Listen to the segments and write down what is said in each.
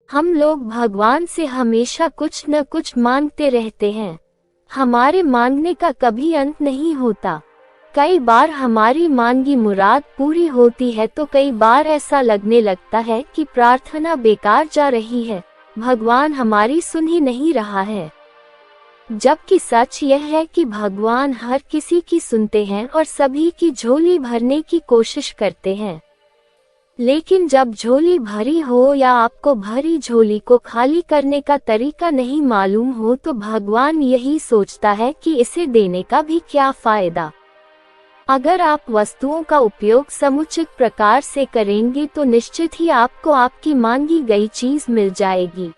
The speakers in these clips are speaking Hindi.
हम लोग भगवान से हमेशा कुछ न कुछ मांगते रहते हैं। हमारे मांगने का कभी अंत नहीं होता। कई बार हमारी मांगी मुराद पूरी होती है तो कई बार ऐसा लगने लगता है कि प्रार्थना बेकार जा रही है, भगवान हमारी सुन ही नहीं रहा है। जबकि सच यह है कि भगवान हर किसी की सुनते हैं और सभी की झोली भरने की कोशिश करते हैं। लेकिन जब झोली भरी हो या आपको भरी झोली को खाली करने का तरीका नहीं मालूम हो तो भगवान यही सोचता है कि इसे देने का भी क्या फायदा। अगर आप वस्तुओं का उपयोग समुचित प्रकार से करेंगे तो निश्चित ही आपको आपकी मांगी गई चीज मिल जाएगी।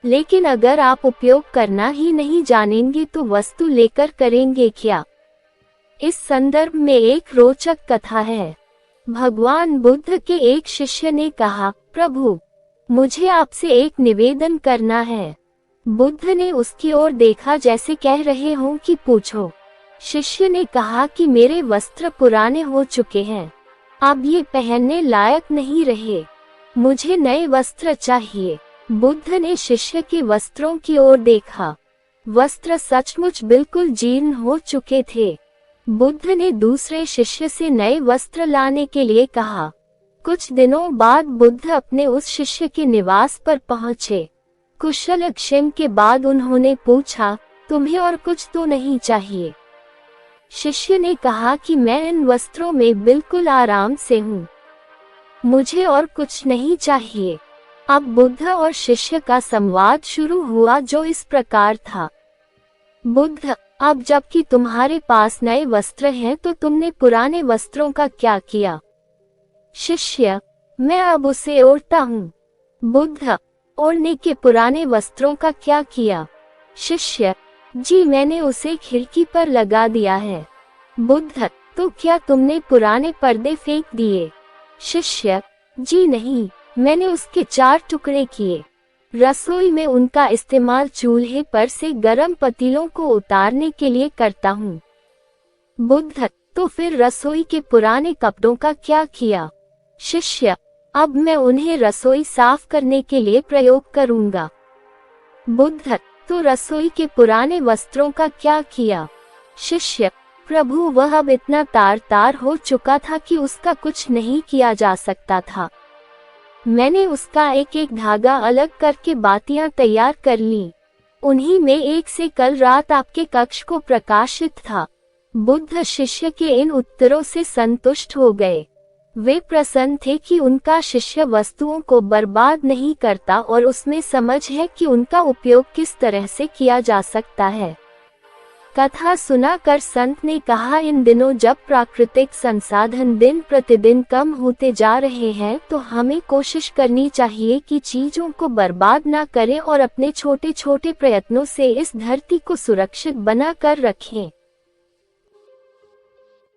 लेकिन अगर आप उपयोग करना ही नहीं जानेंगे तो वस्तु लेकर करेंगे क्या। इस संदर्भ में एक रोचक कथा है। भगवान बुद्ध के एक शिष्य ने कहा, प्रभु, मुझे आपसे एक निवेदन करना है। बुद्ध ने उसकी ओर देखा जैसे कह रहे हों कि पूछो। शिष्य ने कहा कि मेरे वस्त्र पुराने हो चुके हैं, अब ये पहनने लायक नहीं रहे, मुझे नए वस्त्र चाहिए। बुद्ध ने शिष्य के वस्त्रों की ओर देखा। वस्त्र सचमुच बिल्कुल जीर्ण हो चुके थे। बुद्ध ने दूसरे शिष्य से नए वस्त्र लाने के लिए कहा। कुछ दिनों बाद बुद्ध अपने उस शिष्य के निवास पर पहुंचे। कुशल क्षेम के बाद उन्होंने पूछा, तुम्हें और कुछ तो नहीं चाहिए? शिष्य ने कहा कि मैं इन वस्त्रों में बिल्कुल आराम से हूँ, मुझे और कुछ नहीं चाहिए। अब बुद्ध और शिष्य का संवाद शुरू हुआ जो इस प्रकार था। बुद्ध, अब जबकि तुम्हारे पास नए वस्त्र हैं तो तुमने पुराने वस्त्रों का क्या किया? शिष्य, मैं अब उसे ओढ़ता हूँ। बुद्ध, ओढ़ने के पुराने वस्त्रों का क्या किया? शिष्य, जी मैंने उसे खिड़की पर लगा दिया है। बुद्ध, तो क्या तुमने पुराने पर्दे फेंक दिए? शिष्य, जी नहीं, मैंने उसके 4 टुकड़े किए। रसोई में उनका इस्तेमाल चूल्हे पर से गर्म पतीलों को उतारने के लिए करता हूँ। बुद्ध, तो फिर रसोई के पुराने कपड़ों का क्या किया? शिष्य, अब मैं उन्हें रसोई साफ करने के लिए प्रयोग करूँगा। बुद्ध, तो रसोई के पुराने वस्त्रों का क्या किया? शिष्य, प्रभु वह अब इतना तार हो चुका था कि उसका कुछ नहीं किया जा सकता था। मैंने उसका एक एक धागा अलग करके बातियां तैयार कर ली। उन्हीं में एक से कल रात आपके कक्ष को प्रकाशित था। बुद्ध शिष्य के इन उत्तरों से संतुष्ट हो गए। वे प्रसन्न थे कि उनका शिष्य वस्तुओं को बर्बाद नहीं करता और उसमें समझ है कि उनका उपयोग किस तरह से किया जा सकता है। कथा सुनाकर संत ने कहा, इन दिनों जब प्राकृतिक संसाधन दिन प्रतिदिन कम होते जा रहे हैं तो हमें कोशिश करनी चाहिए कि चीजों को बर्बाद ना करें और अपने छोटे छोटे प्रयत्नों से इस धरती को सुरक्षित बना कर रखें।